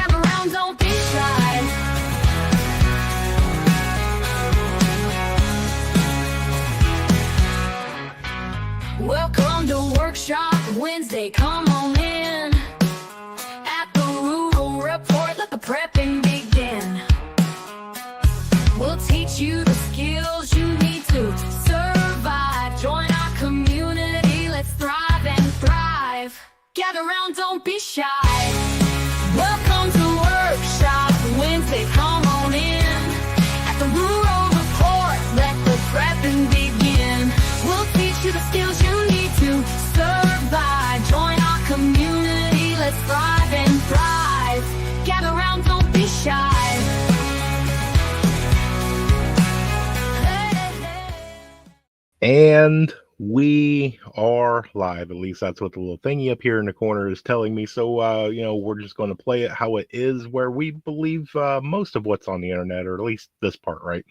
Gather round, don't be shy. Welcome to Workshop Wednesday, come on in. At the Rural Report, let the prepping begin. We'll teach you the skills you need to survive. Join our community, let's thrive and thrive. Gather round, don't be shy. Welcome to Workshop Wednesday, come on in. At the Rural Report, let the prepping begin. We'll teach you the skills you need to survive. Join our community, let's thrive and thrive. Gather round, don't be shy. And we are live. At least that's what the little thingy up here in the corner is telling me. So, we're just going to play it how it is, where we believe most of what's on the internet, or at least this part, right?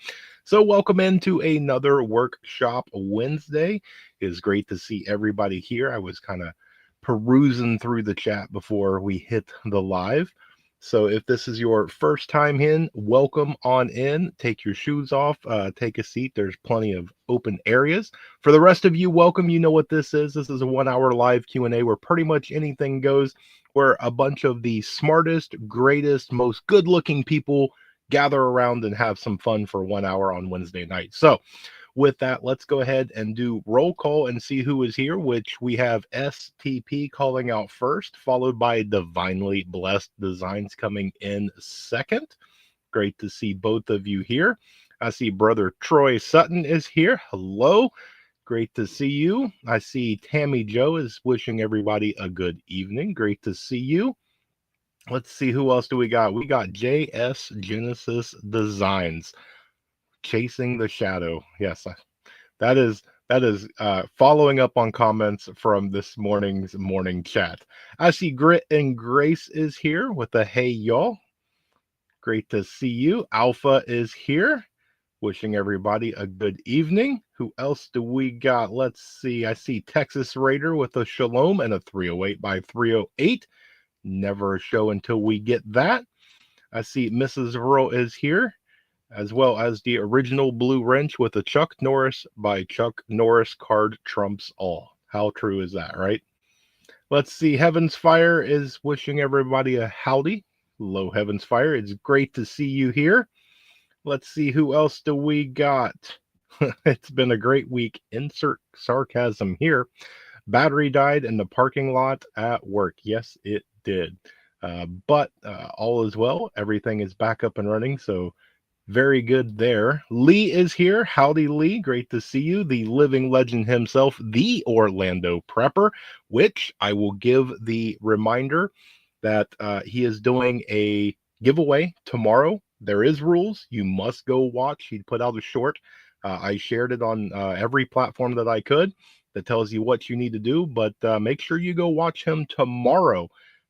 So welcome into another Workshop Wednesday. It is great to see everybody here. I was kind of perusing through the chat before we hit the live. So if this is your first time in, welcome on in. Take your shoes off, take a seat. There's plenty of open areas. For the rest of you, welcome. You know what this is. This is a 1-hour live Q&A where pretty much anything goes, where a bunch of the smartest, greatest, most good-looking people gather around and have some fun for 1 hour on Wednesday night. So with that, let's go ahead and do roll call and see who is here, which we have STP calling out first, followed by Divinely Blessed Designs coming in second. Great to see both of you here. I see Brother Troy Sutton is here. Hello. Great to see you. I see Tammy Joe is wishing everybody a good evening. Great to see you. Let's see, who else do we got? We got JS Genesis Designs. Chasing the Shadow. Yes, that is following up on comments from this morning's morning chat. I see Grit and Grace is here with a hey y'all. Great to see you. Alpha is here. Wishing everybody a good evening. Who else do we got? Let's see. I see Texas Raider with a shalom and a 308 by 308. Never a show until we get that. I see Mrs. Earl is here, as well as the original Blue Wrench with a Chuck Norris by Chuck Norris card trumps all. How true is that, right? Let's see. Heaven's Fire is wishing everybody a howdy. Hello, Heaven's Fire. It's great to see you here. Let's see, who else do we got? It's been a great week. Insert sarcasm here. Battery died in the parking lot at work. Yes, it did. But all is well. Everything is back up and running, so very good there. Lee is here. Howdy, Lee. Great to see you. The living legend himself, the Orlando Prepper, which I will give the reminder that he is doing a giveaway tomorrow. There is rules. You must go watch. He put out a short. I shared it on every platform that I could that tells you what you need to do, but make sure you go watch him tomorrow.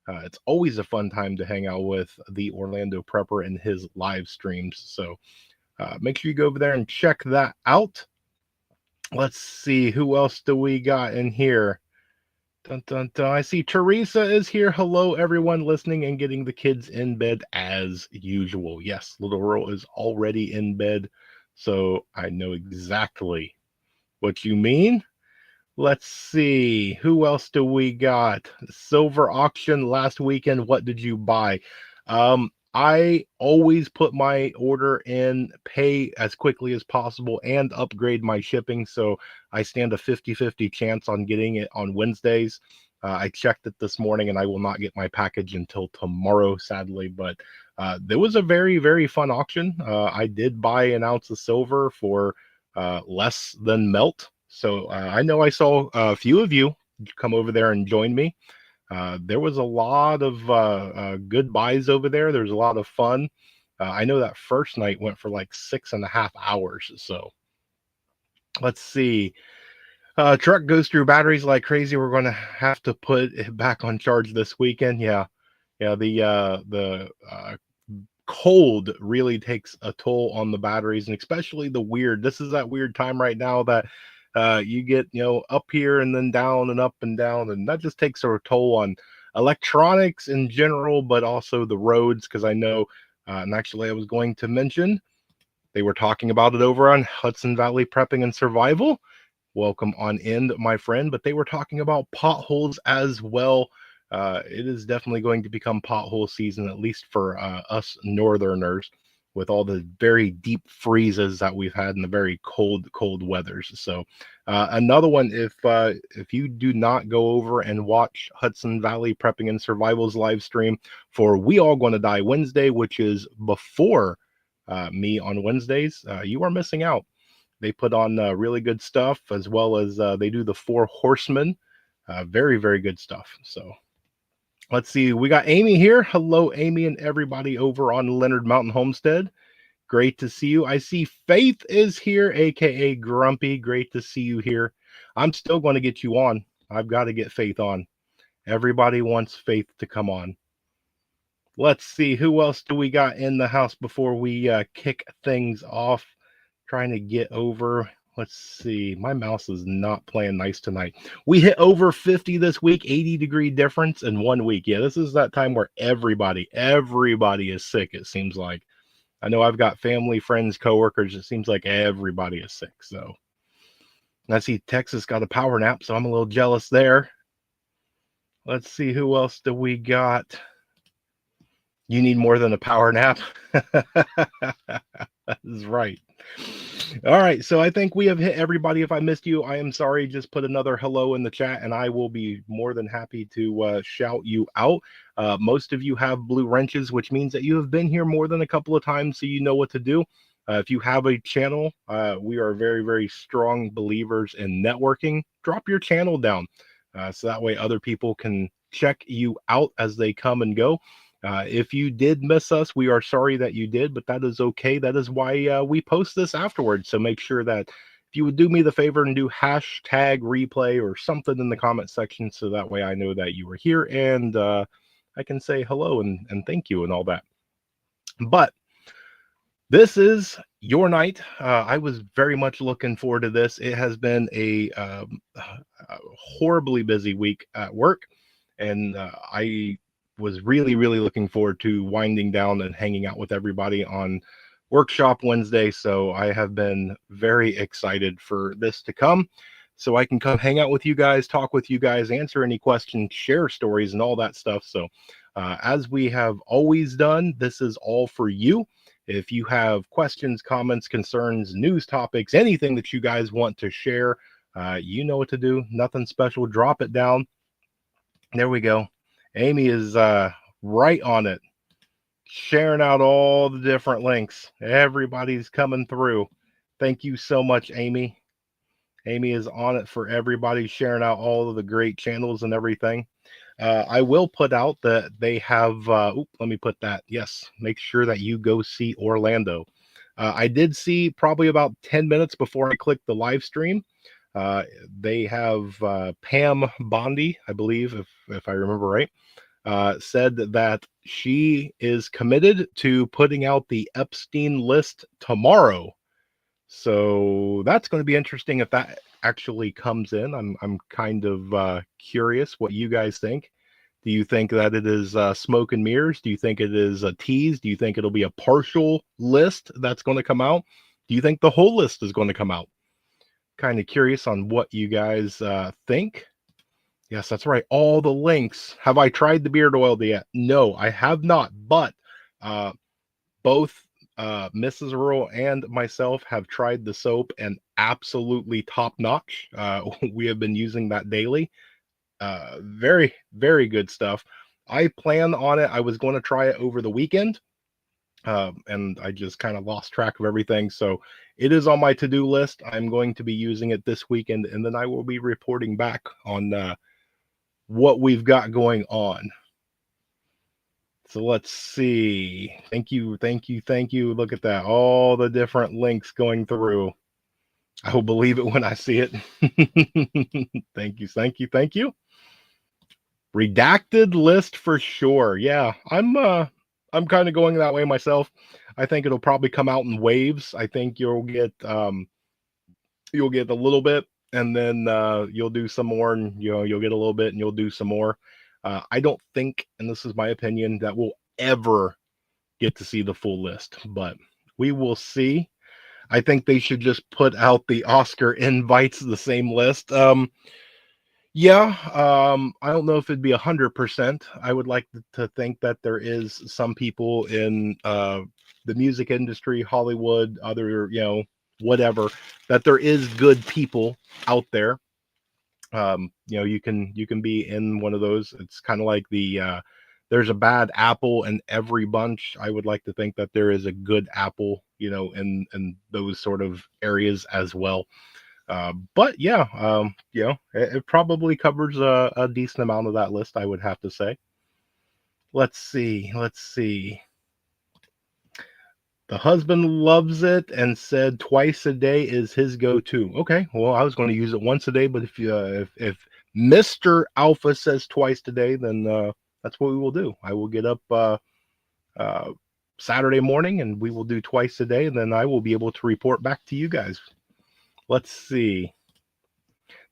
It's always a fun time to hang out with the Orlando Prepper and his live streams. So make sure you go over there and check that out. Let's see, who else do we got in here? Dun, dun, dun. I see Teresa is here. Hello, everyone listening and getting the kids in bed as usual. Yes, little Earl is already in bed, so I know exactly what you mean. Let's see, who else do we got? Silver auction last weekend. What did you buy? I always put my order in, pay as quickly as possible, and upgrade my shipping. So I stand a 50-50 chance on getting it on Wednesdays. I checked it this morning, and I will not get my package until tomorrow, sadly. But there was a very, very fun auction. I did buy an ounce of silver for less than melt. So I know I saw a few of you come over there and join me. There was a lot of good buys over there. There's a lot of fun. I know that first night went for like 6.5 hours. So let's see. Truck goes through batteries like crazy. We're going to have to put it back on charge this weekend. Yeah. The cold really takes a toll on the batteries, and especially this is that weird time right now that you get, up here and then down and up and down, and that just takes a toll on electronics in general, but also the roads, because I know, and actually I was going to mention, they were talking about it over on Hudson Valley Prepping and Survival. Welcome on in, my friend. But they were talking about potholes as well. It is definitely going to become pothole season, at least for us northerners, with all the very deep freezes that we've had in the very cold weathers. So another one, if you do not go over and watch Hudson Valley Prepping and Survival's live stream for We All Gonna Die Wednesday, which is before me on Wednesdays, you are missing out. They put on really good stuff, as well as they do the Four Horsemen. Very good stuff. So let's see. We got Amy here. Hello, Amy, and everybody over on Leonard Mountain Homestead. Great to see you. I see Faith is here, aka Grumpy. Great to see you here. I'm still going to get you on. I've got to get Faith on. Everybody wants Faith to come on. Let's see. Who else do we got in the house before we kick things off? Trying to get over. Let's see. My mouse is not playing nice tonight. We hit over 50 this week, 80-degree difference in 1 week. Yeah, this is that time where everybody is sick, it seems like. I know I've got family, friends, coworkers. It seems like everybody is sick. So I see Texas got a power nap, so I'm a little jealous there. Let's see, who else do we got? You need more than a power nap. That is right. All right, so I think we have hit everybody. If I missed you, I am sorry. Just put another hello in the chat, and I will be more than happy to shout you out. Most of you have blue wrenches, which means that you have been here more than a couple of times, so you know what to do. If you have a channel, we are very strong believers in networking. Drop your channel down, so that way other people can check you out as they come and go. If you did miss us, we are sorry that you did, but that is okay. That is why we post this afterwards. So make sure that if you would do me the favor and do hashtag replay or something in the comment section, so that way I know that you were here, and I can say hello and thank you and all that. But this is your night. I was very much looking forward to this. It has been a horribly busy week at work, and I was really looking forward to winding down and hanging out with everybody on Workshop Wednesday. So I have been very excited for this to come, so I can come hang out with you guys, talk with you guys, answer any questions, share stories, and all that stuff. So as we have always done, this is all for you. If you have questions, comments, concerns, news topics, anything that you guys want to share, you know what to do. Nothing special. Drop it down. There we go. Amy is right on it, sharing out all the different links. Everybody's coming through. Thank you so much, Amy. Amy is on it for everybody, sharing out all of the great channels and everything. I will put out that they have, let me put that. Yes, make sure that you go see Orlando. I did see probably about 10 minutes before I clicked the live stream. They have Pam Bondi, I believe, if I remember right, said that she is committed to putting out the Epstein list tomorrow. So that's going to be interesting if that actually comes in. I'm kind of curious what you guys think. Do you think that it is smoke and mirrors? Do you think it is a tease? Do you think it'll be a partial list that's going to come out? Do you think the whole list is going to come out? Kind of curious on what you guys think. Yes, that's right. All the links. Have I tried the beard oil yet? No, I have not. But both Mrs. Earl and myself have tried the soap, and absolutely top notch. We have been using that daily. Very good stuff. I plan on it. I was going to try it over the weekend, and I just kind of lost track of everything. So it is on my to-do list. I'm going to be using it this weekend, and then I will be reporting back on what we've got going on. So let's see. Thank you. Look at that. All the different links going through. I will believe it when I see it. Thank you. Redacted list for sure. Yeah, I'm kind of going that way myself. I think it'll probably come out in waves. I think you'll get a little bit, and then you'll do some more, and you'll get a little bit, and you'll do some more. I don't think, and this is my opinion, that we'll ever get to see the full list, but we will see. I think they should just put out the Oscar invites, the same list. Yeah, I don't know if it'd be 100%. I would like to think that there is some people in the music industry, Hollywood, other, whatever, that there is good people out there. You can be in one of those. It's kind of like there's a bad apple in every bunch. I would like to think that there is a good apple, in those sort of areas as well. But yeah, it probably covers a decent amount of that list, I would have to say. Let's see. Let's see. The husband loves it and said twice a day is his go-to. Okay, well, I was going to use it once a day, but if Mr. Alpha says twice a day, then that's what we will do. I will get up uh, Saturday morning and we will do twice a day, and then I will be able to report back to you guys. Let's see.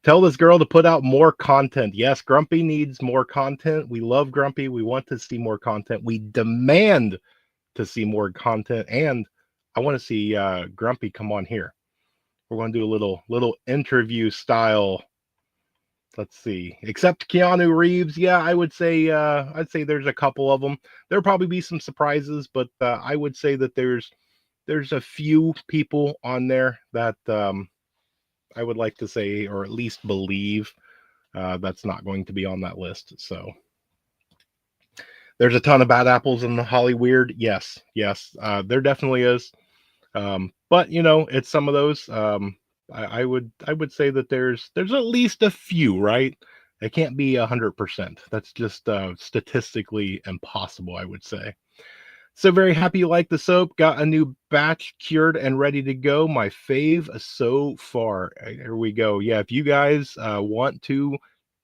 Tell this girl to put out more content. Yes, Grumpy needs more content. We love Grumpy. We want to see more content. We demand to see more content, and I want to see Grumpy come on here. We're going to do a little interview style. Let's see. Except Keanu Reeves, yeah, I'd say there's a couple of them. There'll probably be some surprises, but I would say that there's a few people on there that I would like to say, or at least believe, that's not going to be on that list. So there's a ton of bad apples in the Hollyweird. Yes, yes, there definitely is. But it's some of those. I would say that there's at least a few, right? It can't be 100%. That's just statistically impossible, I would say. So very happy you like the soap. Got a new batch cured and ready to go. My fave so far. Here we go. Yeah, if you guys want to,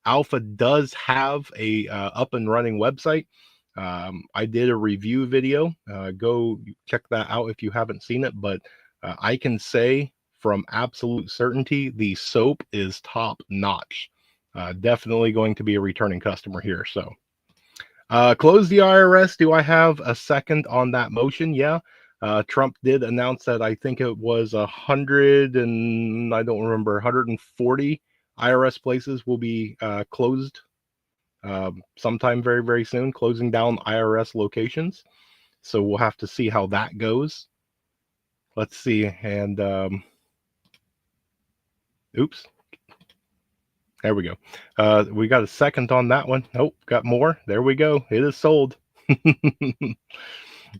Alpha does have a up and running website. I did a review video. Go check that out if you haven't seen it. But I can say from absolute certainty, the soap is top notch. Definitely going to be a returning customer here. So. Close the IRS. Do I have a second on that motion? Yeah. Trump did announce that I think it was 100 and I don't remember 140 IRS places will be closed sometime very, very soon, closing down IRS locations. So we'll have to see how that goes. Let's see. And oops. There we go. We got a second on that one. Nope, got more. There we go. It is sold.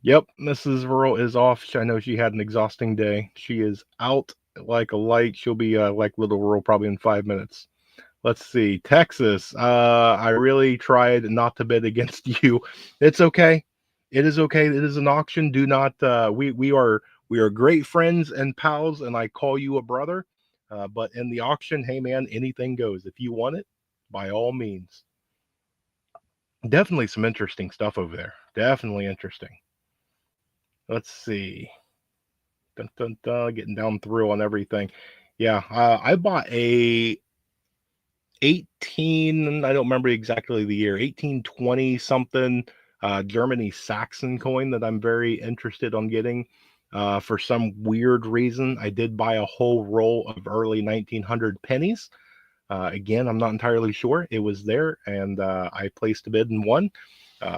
Yep, Mrs. Rural is off. I know she had an exhausting day. She is out like a light. She'll be like little Rural probably in 5 minutes. Let's see. Texas. I really tried not to bid against you. It's okay. It is okay. It is an auction. Do not we are great friends and pals, and I call you a brother. But in the auction, hey man, anything goes. If you want it, by all means. Definitely some interesting stuff over there. Definitely interesting. Let's see. Dun, dun, dun, getting down through on everything. Yeah, I bought a 18, I don't remember exactly the year, 1820 something Germany Saxon coin that I'm very interested on getting. For some weird reason, I did buy a whole roll of early 1900 pennies. Again, I'm not entirely sure. It was there, and I placed a bid and won.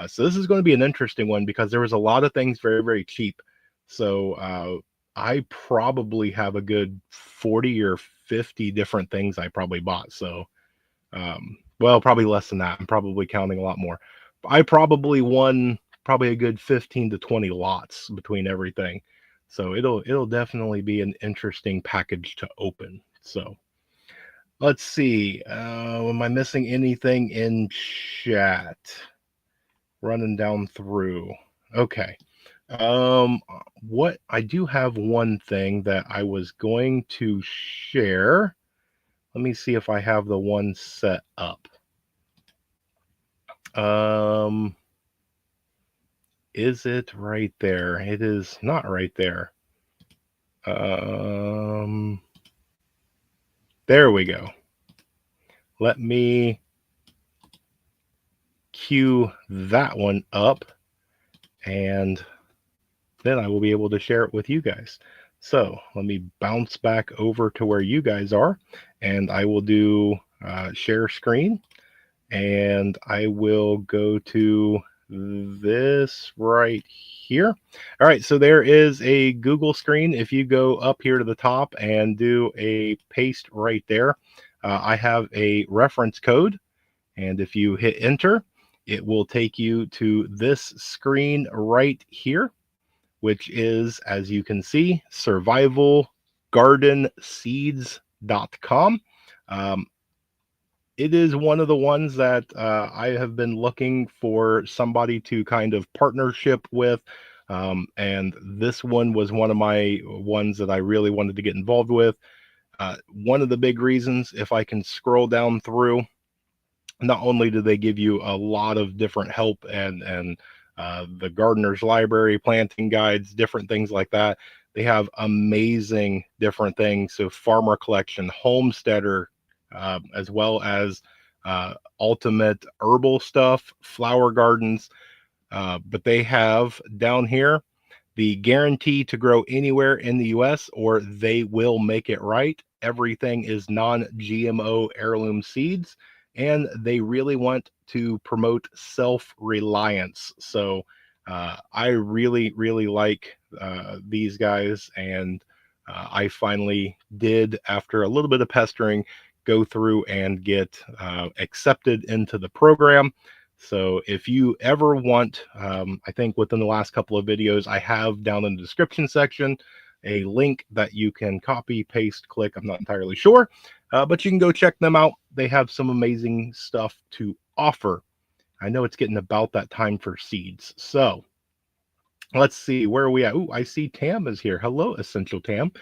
So this is going to be an interesting one because there was a lot of things very, very cheap. So I probably have a good 40 or 50 different things I probably bought. So, well, probably less than that. I'm probably counting a lot more. I probably won probably a good 15 to 20 lots between everything. So it'll definitely be an interesting package to open. So let's see. Am I missing anything in chat? Running down through. Okay. What I do have one thing that I was going to share. Let me see if I have the one set up. Is it right there? It is not right there. There we go. Let me queue that one up, and then I will be able to share it with you guys. So let me bounce back over to where you guys are, and I will do share screen, and I will go to this right here. All right, so there is a Google screen. If you go up here to the top and do a paste right there, I have a reference code, and if you hit enter, it will take you to this screen right here, which is, as you can see, survivalgardenseeds.com. It is one of the ones that I have been looking for somebody to kind of partnership with. And this one was one of my ones that I really wanted to get involved with. One of the big reasons, if I can scroll down through, not only do they give you a lot of different help and the gardener's library, planting guides, different things like that. They have amazing different things. So farmer collection, homesteader, as well as ultimate herbal stuff, flower gardens. But they have down here the guarantee to grow anywhere in the US, or they will make it right. Everything is non-GMO heirloom seeds, and they really want to promote self-reliance. So I really, really like these guys, and I finally did, after a little bit of pestering, go through and get accepted into the program. So if you ever want, I think within the last couple of videos, I have down in the description section a link that you can copy, paste, click. I'm not entirely sure, but you can go check them out. They have some amazing stuff to offer. I know it's getting about that time for seeds. So let's see, where are we at? Oh, I see Tam is here. Hello, Essential Tam.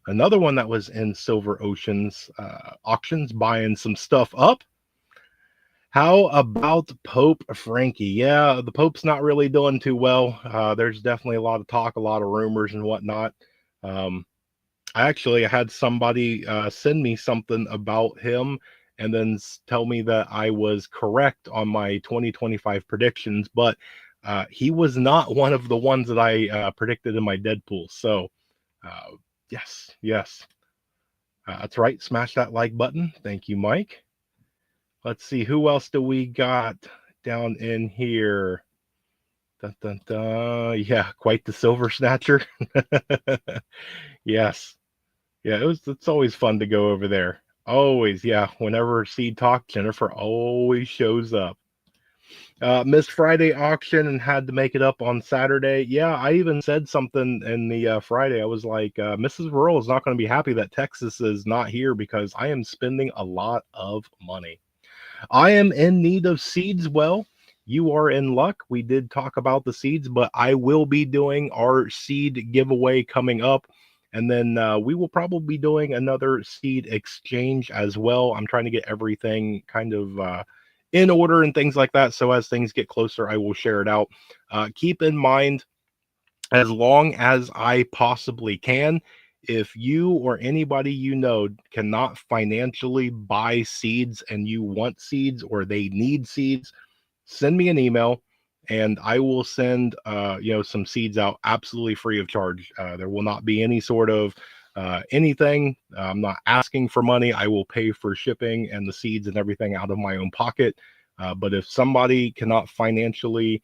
Another one that was in Silver Ocean's auctions, buying some stuff up. How about Pope Frankie? Yeah, the Pope's not really doing too well. There's definitely a lot of talk, a lot of rumors and whatnot. I had somebody send me something about him and then tell me that I was correct on my 2025 predictions, but he was not one of the ones that I predicted in my Deadpool. So, yes, yes. That's right. Smash that like button. Thank you, Mike. Let's see, who else do we got down in here? Dun, dun, dun. Yeah, quite the silver snatcher. Yes. Yeah, it's always fun to go over there. Always, yeah. Whenever Seed Talk, Jennifer always shows up. Missed Friday auction and had to make it up on Saturday. Yeah, I even said something in the Friday. I was like, Mrs. Rural is not going to be happy that Texas is not here because I am spending a lot of money. I am in need of seeds. Well, you are in luck. We did talk about the seeds, but I will be doing our seed giveaway coming up. And then we will probably be doing another seed exchange as well. I'm trying to get everything kind of in order and things like that. So as things get closer, I will share it out. Keep in mind, as long as I possibly can, if you or anybody you know cannot financially buy seeds and you want seeds or they need seeds, send me an email and I will send some seeds out absolutely free of charge. There will not be any sort of anything. I'm not asking for money. I will pay for shipping and the seeds and everything out of my own pocket. But if somebody cannot financially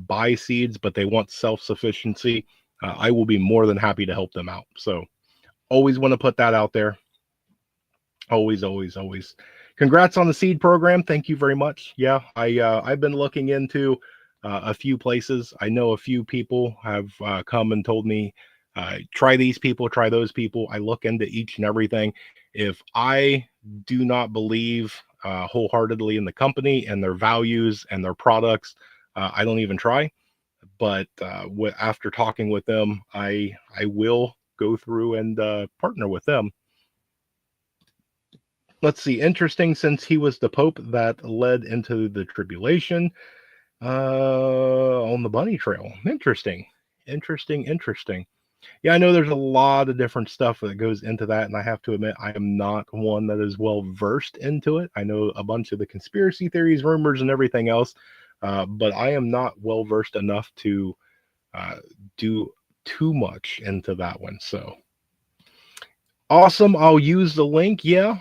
buy seeds, but they want self-sufficiency, I will be more than happy to help them out. So always want to put that out there. Always, always, always. Congrats on the seed program. Thank you very much. Yeah, I've been looking into a few places. I know a few people have come and told me, try these people, try those people. I look into each and everything. If I do not believe wholeheartedly in the company and their values and their products, I don't even try. But after talking with them, I will go through and partner with them. Let's see. Interesting, since he was the Pope that led into the tribulation on the bunny trail. Interesting. Yeah, I know there's a lot of different stuff that goes into that, and I have to admit, I am not one that is well versed into it. I know a bunch of the conspiracy theories, rumors, and everything else, but I am not well versed enough to do too much into that one. So awesome. I'll use the link. Yeah.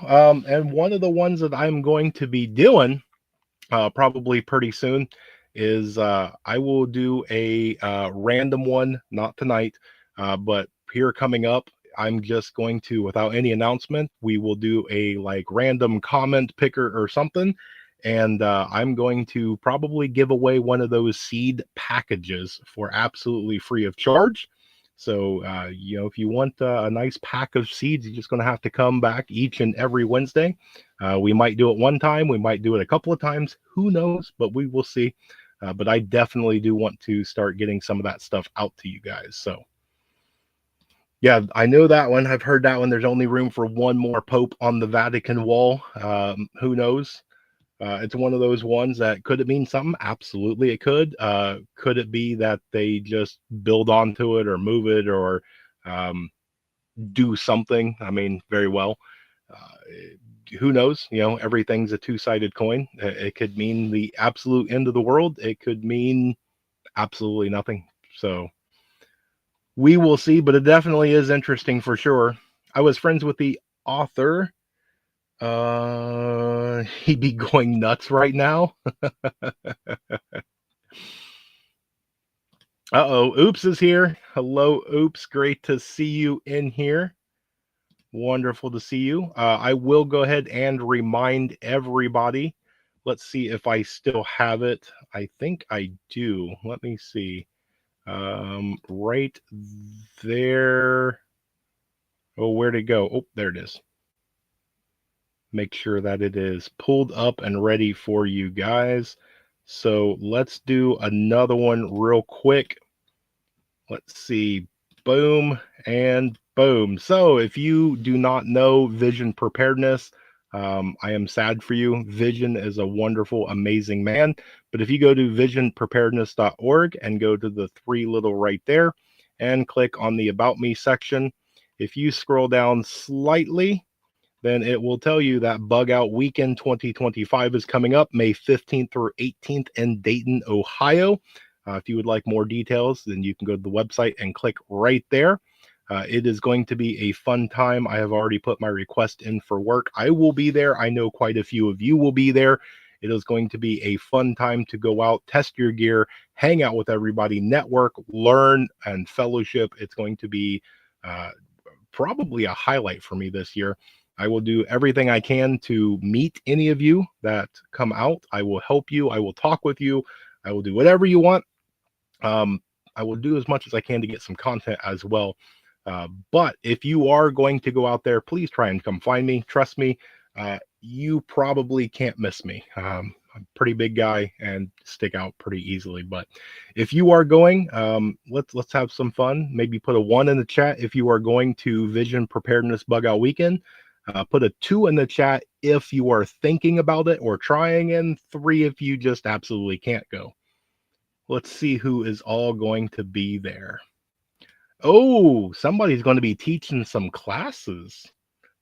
And one of the ones that I'm going to be doing probably pretty soon is I will do a random one, not tonight, but here coming up. I'm just going to, without any announcement, we will do a like random comment picker or something. And I'm going to probably give away one of those seed packages for absolutely free of charge. So, if you want a nice pack of seeds, you're just going to have to come back each and every Wednesday. We might do it one time, we might do it a couple of times. Who knows? But we will see. But I definitely do want to start getting some of that stuff out to you guys. So, yeah, I know that one. I've heard that one. There's only room for one more Pope on the Vatican wall. Who knows? It's one of those ones that could it mean something? Absolutely, it could. Could it be that they just build onto it or move it or um, do something? I mean, very well. Who knows? Everything's a two-sided coin. It could mean the absolute end of the world. It could mean absolutely nothing. So we will see, but it definitely is interesting for sure. I was friends with the author. He'd be going nuts right now. Uh-oh, Oops is here. Hello, Oops. Great to see you in here. Wonderful to see you. I will go ahead and remind everybody. Let's see if I still have it. I think I do. Let me see. Right there. Oh, where'd it go? Oh, there it is. Make sure that it is pulled up and ready for you guys. So let's do another one real quick. Let's see. Boom and boom. So if you do not know Vision Preparedness, I am sad for you. Vision is a wonderful, amazing man. But if you go to visionpreparedness.org and go to the three little right there and click on the About Me section, if you scroll down slightly, then it will tell you that Bug Out Weekend 2025 is coming up May 15th through 18th in Dayton, Ohio. If you would like more details, then you can go to the website and click right there. It is going to be a fun time. I have already put my request in for work. I will be there. I know quite a few of you will be there. It is going to be a fun time to go out, test your gear, hang out with everybody, network, learn, and fellowship. It's going to be probably a highlight for me this year. I will do everything I can to meet any of you that come out. I will help you. I will talk with you. I will do whatever you want. I will do as much as I can to get some content as well. But if you are going to go out there, please try and come find me. Trust me, you probably can't miss me. I'm a pretty big guy and stick out pretty easily. But if you are going, let's have some fun. Maybe put a 1 in the chat if you are going to Vision Preparedness Bug Out Weekend. Put a 2 in the chat if you are thinking about it or trying, and 3 if you just absolutely can't go. Let's see who is all going to be there. Oh, somebody's going to be teaching some classes.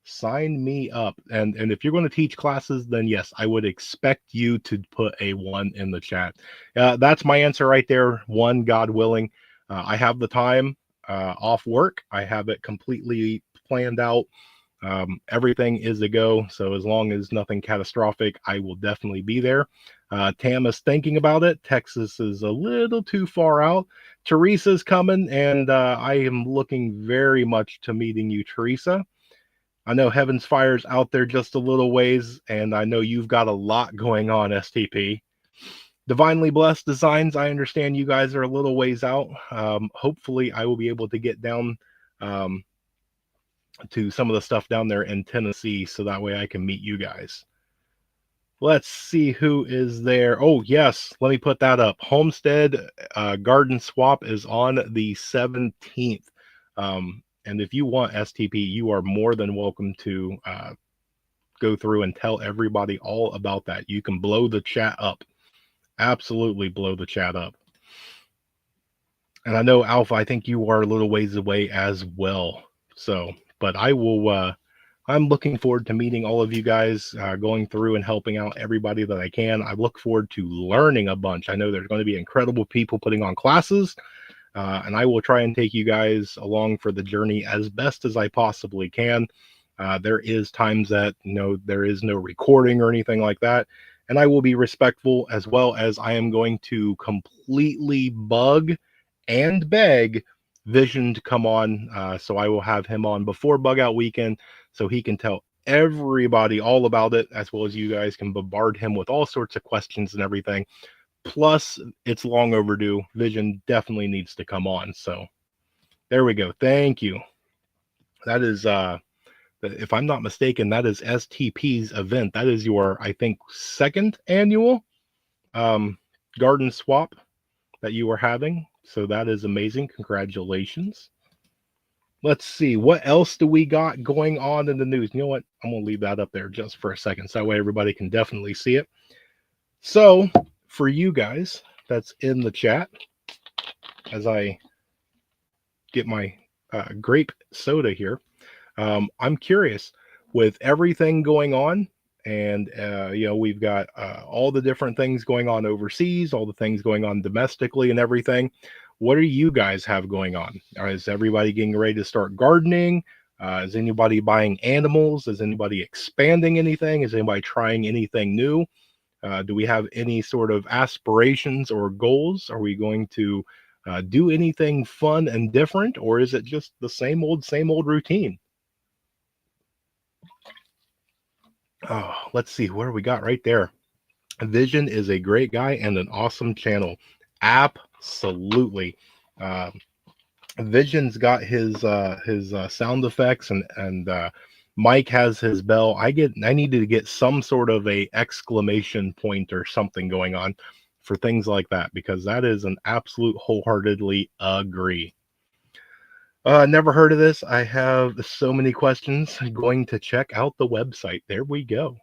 Sign me up. And if you're going to teach classes, then yes, I would expect you to put a 1 in the chat. That's my answer right there. 1, God willing. I have the time off work. I have it completely planned out. Everything is a go. So as long as nothing catastrophic, I will definitely be there. Tam is thinking about it. Texas is a little too far out. Teresa's coming, and I am looking very much to meeting you, Teresa. I know Heaven's Fire's out there just a little ways, and I know you've got a lot going on, STP. Divinely Blessed Designs, I understand you guys are a little ways out. Hopefully, I will be able to get down to some of the stuff down there in Tennessee so that way I can meet you guys. Let's see who is there. Oh, yes. Let me put that up. Homestead Garden Swap is on the 17th. And if you want STP, you are more than welcome to go through and tell everybody all about that. You can blow the chat up. Absolutely blow the chat up. And I know, Alpha, I think you are a little ways away as well. So, but I will I'm looking forward to meeting all of you guys, going through and helping out everybody that I can. I look forward to learning a bunch. I know there's going to be incredible people putting on classes, and I will try and take you guys along for the journey as best as I possibly can. There is times that there is no recording or anything like that, and I will be respectful, as well as I am going to completely bug and beg Vision to come on. So I will have him on before Bug Out Weekend so he can tell everybody all about it, as well as you guys can bombard him with all sorts of questions and everything. Plus, it's long overdue. Vision definitely needs to come on. So there we go. Thank you. That is, if I'm not mistaken, that is STP's event. That is your, I think, second annual um, garden swap that you are having. So that is amazing. Congratulations. Let's see. What else do we got going on in the news? You know what? I'm going to leave that up there just for a second. So that way everybody can definitely see it. So for you guys that's in the chat, as I get my grape soda here, I'm curious, with everything going on, and we've got all the different things going on overseas, all the things going on domestically and everything. What do you guys have going on? Is everybody getting ready to start gardening? Is anybody buying animals? Is anybody expanding anything? Is anybody trying anything new? Do we have any sort of aspirations or goals? Are we going to do anything fun and different, or is it just the same old routine? Oh, let's see, what do we got right there? Vision is a great guy and an awesome channel. Absolutely. Uh, Vision's got his sound effects, and Mike has his bell. I needed to get some sort of a exclamation point or something going on for things like that, because that is an absolute wholeheartedly agree. Never heard of this. I have so many questions. Going to check out the website. There we go.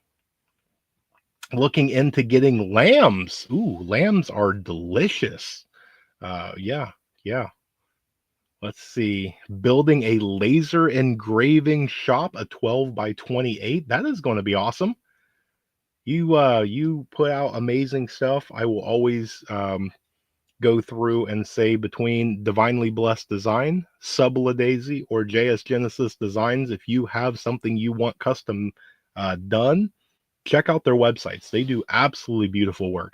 Looking into getting lambs. Ooh, lambs are delicious. Yeah. Let's see. Building a laser engraving shop, a 12 by 28. That is going to be awesome. You put out amazing stuff. I will always go through and say, between Divinely Blessed Design, Subla Daisy, or JS Genesis Designs, if you have something you want custom done, check out their websites. They do absolutely beautiful work.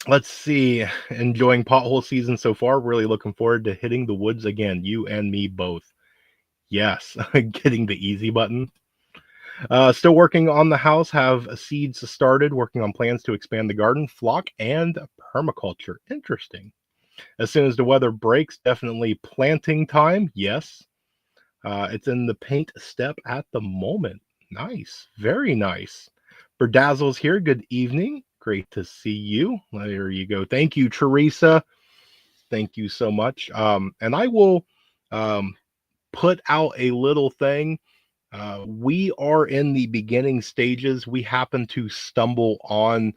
Let's see. Enjoying pothole season so far. Really looking forward to hitting the woods again. You and me both. Yes, getting the easy button. Still working on the house. Have seeds started. Working on plans to expand the garden, flock, and permaculture. Interesting. As soon as the weather breaks, definitely planting time. Yes. It's in the paint step at the moment. Nice. Very nice. Berdazzle's here. Good evening. Great to see you. There you go. Thank you, Teresa. Thank you so much. And I will put out a little thing. We are in the beginning stages. We happen to stumble on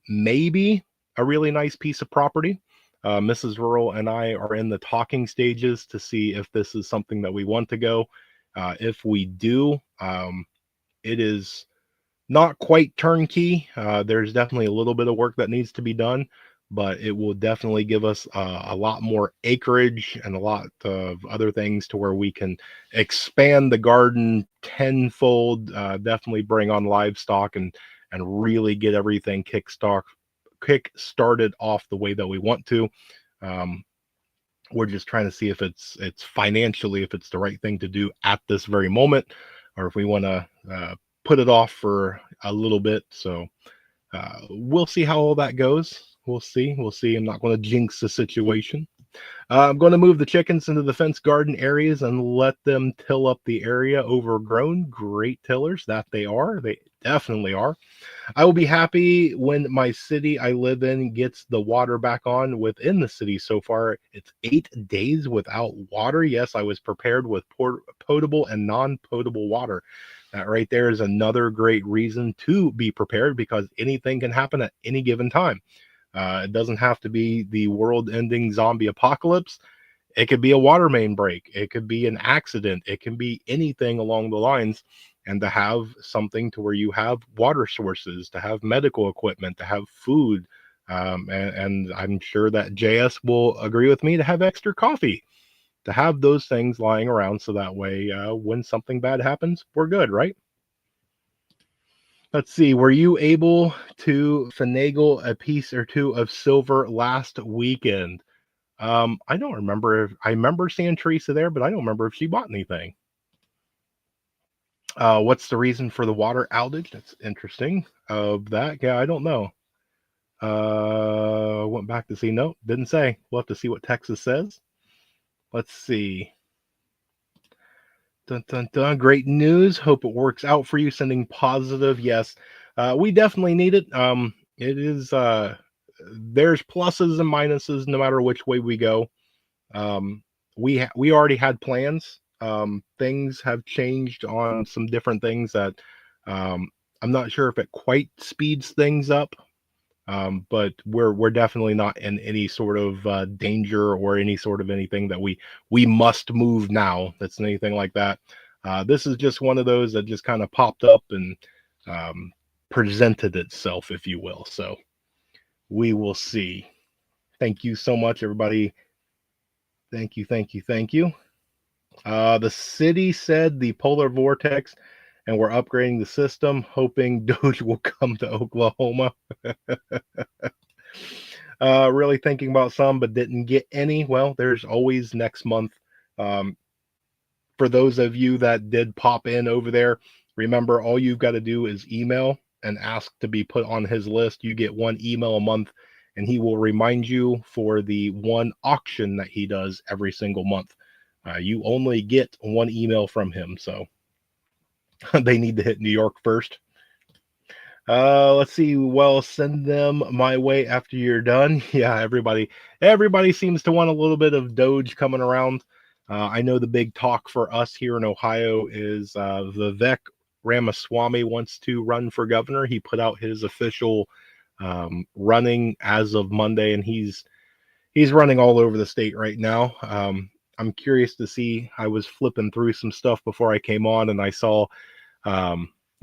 maybe a really nice piece of property. Mrs. Rural and I are in the talking stages to see if this is something that we want to go. If we do, it is not quite turnkey. There's definitely a little bit of work that needs to be done, but it will definitely give us a lot more acreage and a lot of other things to where we can expand the garden tenfold, definitely bring on livestock, and really get everything kick started off the way that we want to. We're just trying to see if it's financially, if it's the right thing to do at this very moment, or if we want to put it off for a little bit. So we'll see how all that goes. We'll see. I'm not going to jinx the situation. I'm going to move the chickens into the fenced garden areas and let them till up the area. Overgrown, great tillers that they are. They definitely are. I will be happy when my city I live in gets the water back on. Within the city so far, it's 8 days without water. Yes, I was prepared with potable and non-potable water. That right there is another great reason to be prepared, because anything can happen at any given time. It doesn't have to be the world-ending zombie apocalypse. It could be a water main break. It could be an accident. It can be anything along the lines. And to have something to where you have water sources, to have medical equipment, to have food, and I'm sure that JS will agree with me, to have extra coffee, to have those things lying around so that way when something bad happens, we're good, right? Let's see. Were you able to finagle a piece or two of silver last weekend? I don't remember if I remember seeing Teresa there, but I don't remember if she bought anything. What's the reason for the water outage? That's interesting. Of that, yeah, I don't know. Went back to see. No, didn't say. We'll have to see what Texas says. Let's see. Dun, dun, dun. Great news. Hope it works out for you. Sending positive. Yes, we definitely need it. It is. There's pluses and minuses no matter which way we go. Um, we already had plans. Things have changed on some different things that I'm not sure if it quite speeds things up. But we're definitely not in any sort of danger or any sort of anything that we must move now. That's anything like that. This is just one of those that just kind of popped up and um, presented itself, if you will. So we will see. Thank you so much, everybody. Thank you, thank you, thank you. The city said the polar vortex, and we're upgrading the system, hoping Doge will come to Oklahoma. Really thinking about some, but didn't get any. Well, there's always next month. Um, for those of you that did pop in over there, remember all you've got to do is email and ask to be put on his list. You get one email a month, and he will remind you for the one auction that he does every single month. You only get one email from him, so they need to hit New York first. Let's see. Well, send them my way after you're done. Yeah, everybody seems to want a little bit of Doge coming around. I know the big talk for us here in Ohio is Vivek Ramaswamy wants to run for governor. He put out his official running as of Monday, and he's running all over the state right now. I'm curious to see. I was flipping through some stuff before I came on, and I saw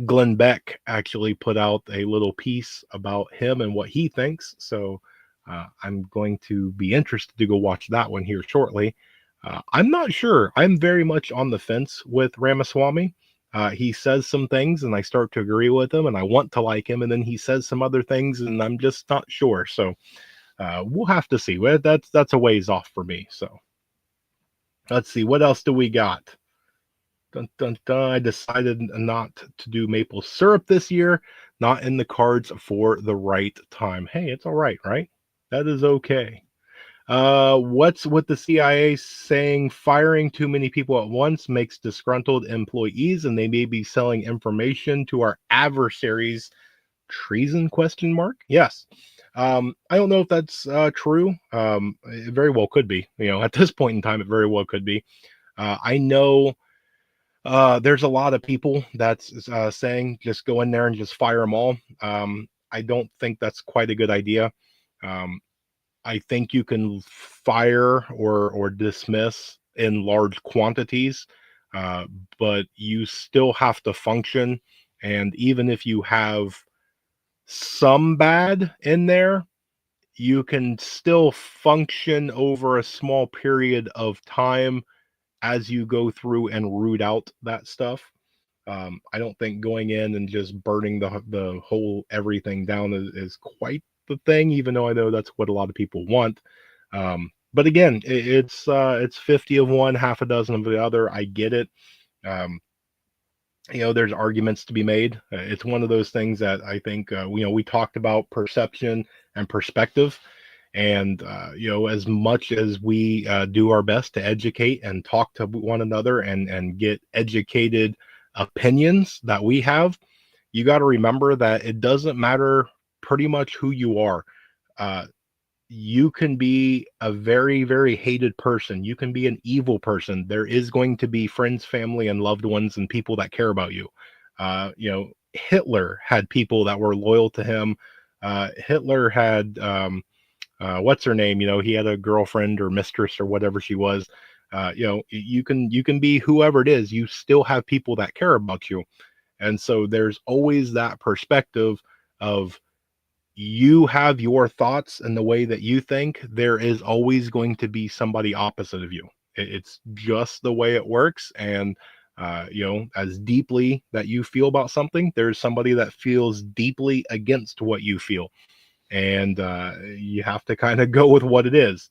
Glenn Beck actually put out a little piece about him and what he thinks. So I'm going to be interested to go watch that one here shortly. I'm not sure. I'm very much on the fence with Ramaswamy. He says some things and I start to agree with him and I want to like him. And then he says some other things and I'm just not sure. So we'll have to see. That's a ways off for me. So let's see. What else do we got? Dun, dun, dun. I decided not to do maple syrup this year. Not in the cards for the right time. Hey, it's all right, right? That is okay. What's with the CIA saying firing too many people at once makes disgruntled employees and they may be selling information to our adversaries? Treason? Question mark. Yes. I don't know if that's true. It very well could be. At this point in time, it very well could be. I know there's a lot of people that's saying just go in there and just fire them all. I don't think that's quite a good idea. Um, I think you can fire or dismiss in large quantities, uh, but you still have to function. And even if you have some bad in there, you can still function over a small period of time as you go through and root out that stuff. I don't think going in and just burning the whole everything down is quite the thing, even though I know that's what a lot of people want. But again, it's 50 of one, half a dozen of the other. I get it. Um, there's arguments to be made. It's one of those things that I think we talked about perception and perspective. And as much as we do our best to educate and talk to one another and get educated opinions that we have, you got to remember that it doesn't matter pretty much who you are. You can be a very, very hated person. You can be an evil person. There is going to be friends, family, and loved ones and people that care about you. Hitler had people that were loyal to him. Hitler had what's her name? He had a girlfriend or mistress or whatever she was. You can be whoever it is. You still have people that care about you, and so there's always that perspective of you have your thoughts and the way that you think. There is always going to be somebody opposite of you. It's just the way it works. And as deeply that you feel about something, there's somebody that feels deeply against what you feel, and you have to kind of go with what it is.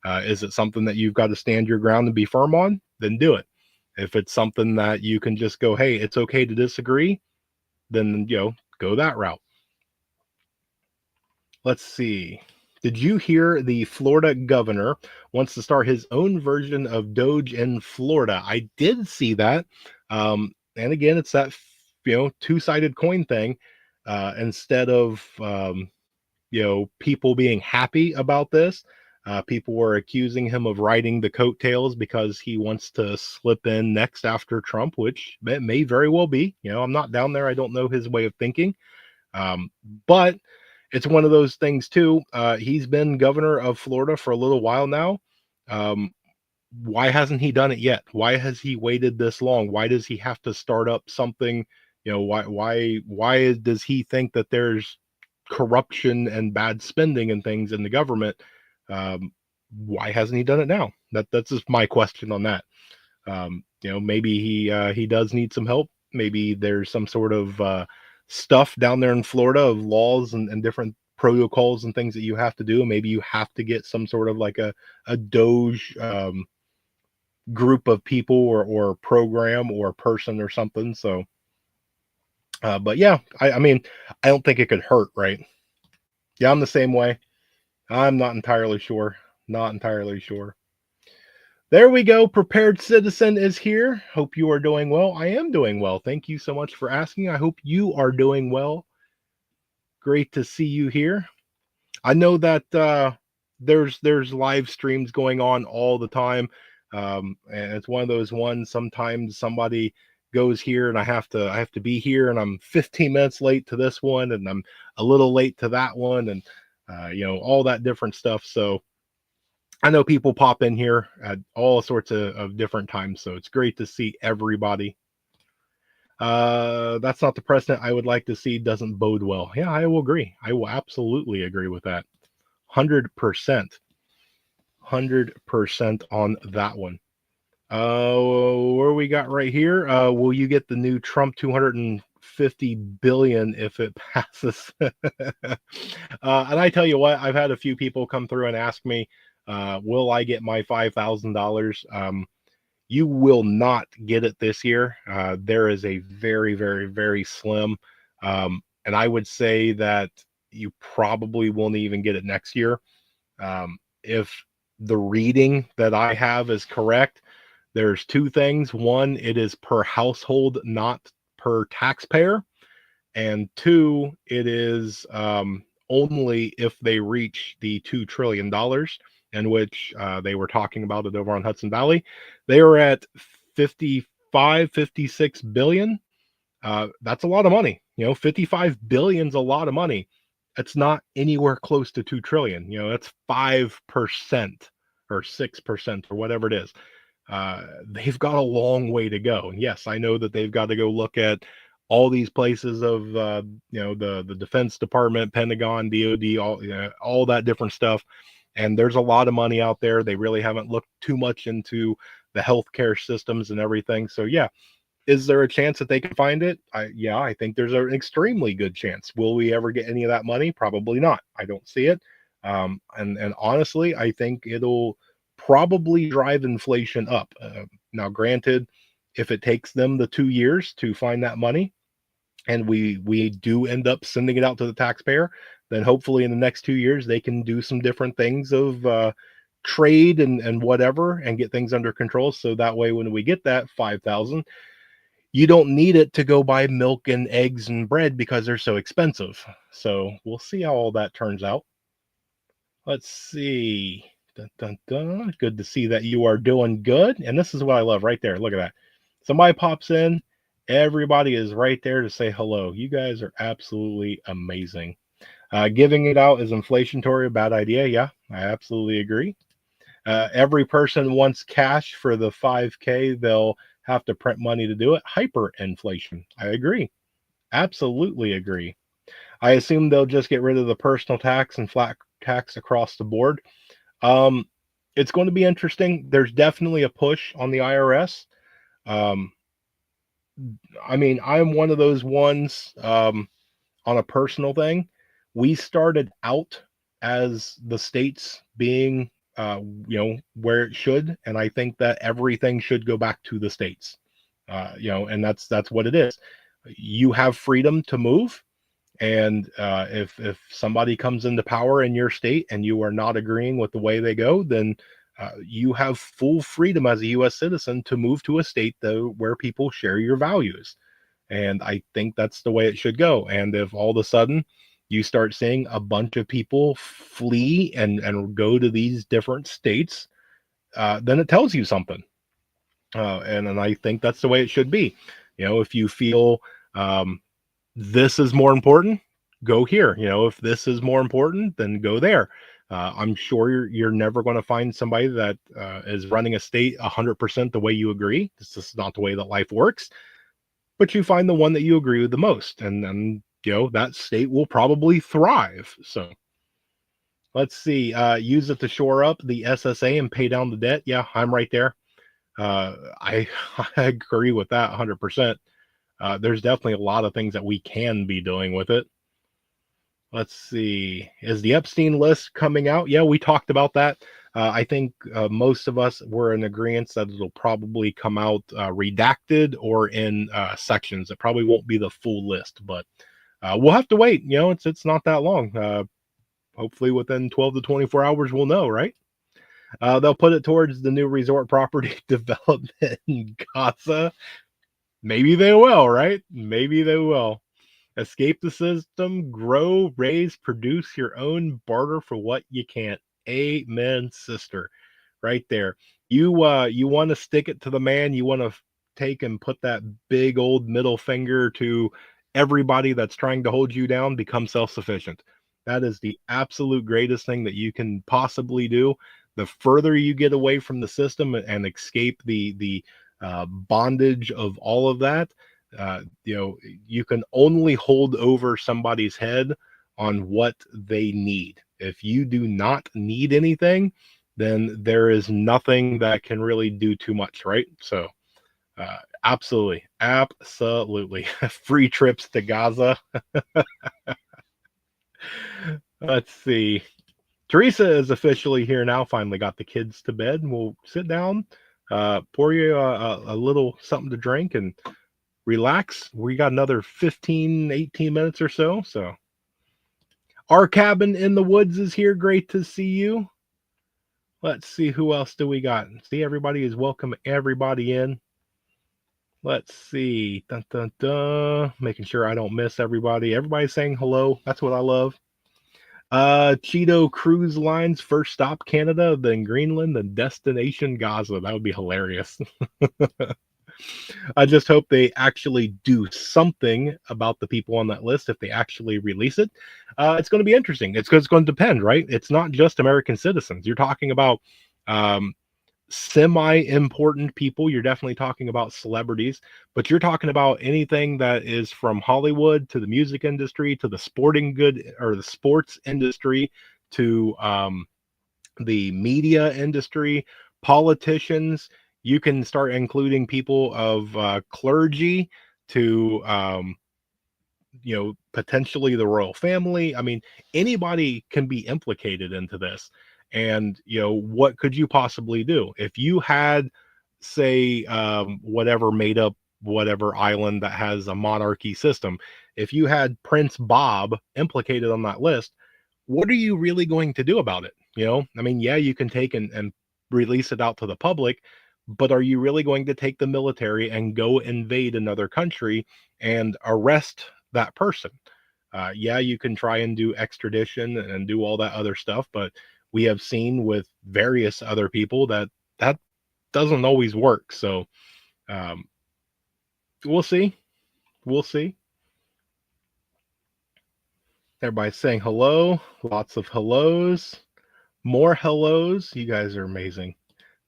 Is it something that you've got to stand your ground and be firm on? Then do it. If it's something that you can just go, hey, it's okay to disagree, then go that route. Let's see. Did you hear the Florida governor wants to start his own version of Doge in Florida? I did see that. And again, it's that two-sided coin thing. Instead of people being happy about this, people were accusing him of riding the coattails because he wants to slip in next after Trump, which may very well be. I'm not down there. I don't know his way of thinking. But it's one of those things too. He's been governor of Florida for a little while now. Why hasn't he done it yet? Why has he waited this long? Why does he have to start up something? Why does he think that there's corruption and bad spending and things in the government? Why hasn't he done it now? That's just my question on that. Maybe he does need some help. Maybe there's some sort of stuff down there in Florida of laws and different protocols and things that you have to do. Maybe you have to get some sort of like a Doge group of people or program or person or something. So, but yeah, I mean, I don't think it could hurt, right? Yeah, I'm the same way. I'm not entirely sure. Not entirely sure. There we go. Prepared Citizen is here. Hope you are doing well. I am doing well. Thank you so much for asking. I hope you are doing well. Great to see you here. I know that there's live streams going on all the time, and it's one of those ones. Sometimes somebody goes here, and I have to be here, and I'm 15 minutes late to this one, and I'm a little late to that one, and all that different stuff. So I know people pop in here at all sorts of different times, so it's great to see everybody. That's not the precedent I would like to see. Doesn't bode well. Yeah, I will agree. I will absolutely agree with that. 100%. 100% on that one. Where we got right here? Will you get the new Trump 250 billion if it passes? And I tell you what, I've had a few people come through and ask me, will I get my $5,000? You will not get it this year. There is a very, very, very slim. And I would say that you probably won't even get it next year. If the reading that I have is correct, there's two things. One, it is per household, not per taxpayer. And two, it is only if they reach the $2 trillion, in which they were talking about it over on Hudson Valley. They were at 55, 56 billion. That's a lot of money. 55 billion is a lot of money. It's not anywhere close to 2 trillion. That's 5% or 6% or whatever it is. They've got a long way to go. And yes, I know that they've got to go look at all these places of the Defense Department, Pentagon, DOD, all that different stuff. And there's a lot of money out there. They really haven't looked too much into the healthcare systems and everything. So yeah, is there a chance that they can find it? I think there's an extremely good chance. Will we ever get any of that money? Probably not. I don't see it. And honestly, I think it'll probably drive inflation up. Now, granted, if it takes them the 2 years to find that money, and we do end up sending it out to the taxpayer, then hopefully in the next 2 years they can do some different things of trade and whatever and get things under control. So that way, when we get that 5,000, you don't need it to go buy milk and eggs and bread because they're so expensive. So we'll see how all that turns out. Let's see. Dun, dun, dun. Good to see that you are doing good. And this is what I love right there. Look at that. Somebody pops in. Everybody is right there to say hello. You guys are absolutely amazing. Giving it out is inflationary, a bad idea. Yeah, I absolutely agree. Every person wants cash for the 5K. They'll have to print money to do it. Hyperinflation. I agree. Absolutely agree. I assume they'll just get rid of the personal tax and flat tax across the board. Um, it's going to be interesting. There's definitely a push on the IRS. Um, I mean, I'm one of those ones. On a personal thing, we started out as the states being, where it should, and I think that everything should go back to the states. And that's what it is. You have freedom to move, and if somebody comes into power in your state and you are not agreeing with the way they go, then you have full freedom as a U.S. citizen to move to a state though where people share your values. And I think that's the way it should go. And if all of a sudden you start seeing a bunch of people flee and go to these different states, then it tells you something. And I think that's the way it should be. If you feel um, this is more important, go here. If this is more important, then go there. I'm sure you're never going to find somebody that is running a state 100% the way you agree. This is not the way that life works, but you find the one that you agree with the most, and then that state will probably thrive. So let's see. Use it to shore up the SSA and pay down the debt. Yeah, I'm right there. I I agree with that 100%. There's definitely a lot of things that we can be doing with it. Let's see. Is the Epstein list coming out? Yeah, we talked about that. I think most of us were in agreement that it'll probably come out redacted or in sections. It probably won't be the full list, but we'll have to wait. It's not that long. Hopefully, within 12 to 24 hours, we'll know, right? They'll put it towards the new resort property development in Gaza. Maybe they will, right? Maybe they will. Escape the system, grow, raise, produce your own, barter for what you can't. Amen, sister. Right there. You want to stick it to the man, you want to take and put that big old middle finger to everybody that's trying to hold you down, become self-sufficient. That is the absolute greatest thing that you can possibly do. The further you get away from the system and escape the bondage of all of that, you can only hold over somebody's head on what they need. If you do not need anything, then there is nothing that can really do too much, right? So, absolutely. Free trips to Gaza. Let's see. Teresa is officially here now. Finally got the kids to bed. We'll sit down, pour you a little something to drink, and relax. We got another 15, 18 minutes or so. So our cabin in the woods is here. Great to see you. Let's see who else do we got. See, everybody is welcome. Everybody in. Let's see. Dun, dun, dun. Making sure I don't miss everybody. Everybody saying hello. That's what I love. Cheeto Cruise Lines, first stop Canada, then Greenland, then destination Gaza. That would be hilarious. I just hope they actually do something about the people on that list if they actually release it. It's going to be interesting. It's going to depend, right? It's not just American citizens. You're talking about um, semi-important people. You're definitely talking about celebrities, but you're talking about anything that is from Hollywood to the music industry to the sporting good or the sports industry to the media industry, politicians. You can start including people of clergy to potentially the royal family. I mean, anybody can be implicated into this. And what could you possibly do if you had, say, whatever made up whatever island that has a monarchy system? If you had Prince Bob implicated on that list, what are you really going to do about it? I mean, yeah, you can take and release it out to the public, but are you really going to take the military and go invade another country and arrest that person? Yeah, you can try and do extradition and do all that other stuff, but we have seen with various other people that that doesn't always work. So um, we'll see. We'll see. Everybody's saying hello. Lots of hellos. More hellos. You guys are amazing.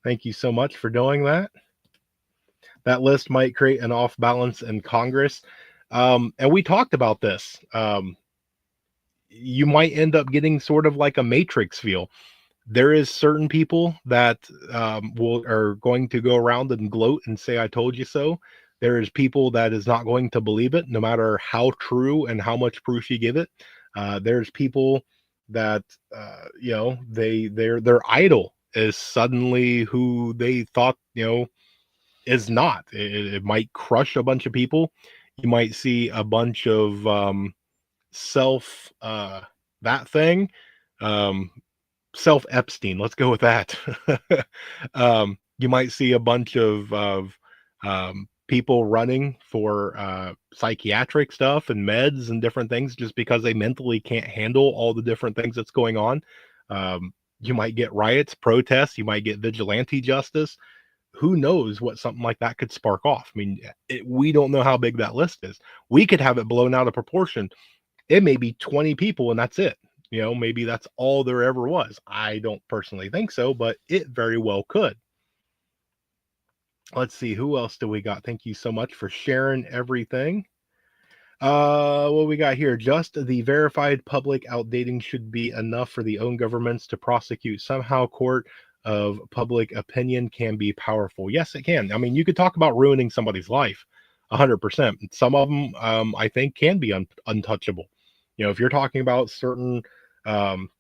Thank you so much for doing that. That list might create an off balance in Congress. And we talked about this. You might end up getting sort of like a matrix feel. There is certain people that will are going to go around and gloat and say I told you so. There is people that is not going to believe it, no matter how true and how much proof you give it. There's people that their idol is suddenly who they thought is not. It might crush a bunch of people. You might see a bunch of self that thing. Um, Self Epstein. Let's go with that. You might see a bunch of people running for psychiatric stuff and meds and different things just because they mentally can't handle all the different things that's going on. You might get riots, protests. You might get vigilante justice. Who knows what something like that could spark off? I mean, we don't know how big that list is. We could have it blown out of proportion. It may be 20 people and that's it. Maybe that's all there ever was. I don't personally think so, but it very well could. Let's see, who else do we got? Thank you so much for sharing everything. What we got here? Just the verified public outdating should be enough for the own governments to prosecute. Somehow, court of public opinion can be powerful. Yes, it can. I mean, you could talk about ruining somebody's life, 100%. Some of them, I think, can be untouchable. If you're talking about certain um,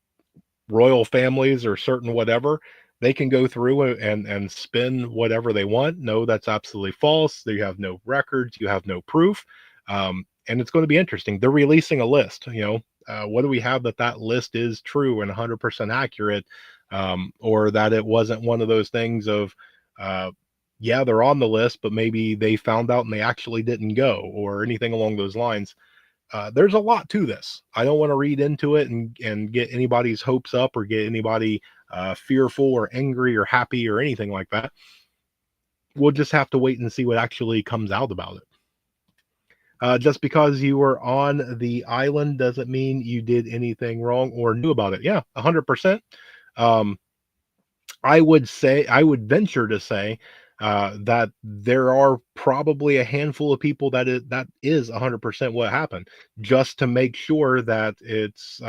royal families or certain whatever, they can go through and spin whatever they want. No, that's absolutely false. You have no records, you have no proof, and it's going to be interesting. They're releasing a list. What do we have that list is true and 100% accurate, or that it wasn't one of those things of yeah, they're on the list, but maybe they found out and they actually didn't go, or anything along those lines. There's a lot to this. I don't want to read into it and get anybody's hopes up or get anybody fearful or angry or happy or anything like that. We'll just have to wait and see what actually comes out about it. Just because you were on the island doesn't mean you did anything wrong or knew about it. Yeah, 100%. I would venture to say that there are probably a handful of people that is 100% what happened, just to make sure that it's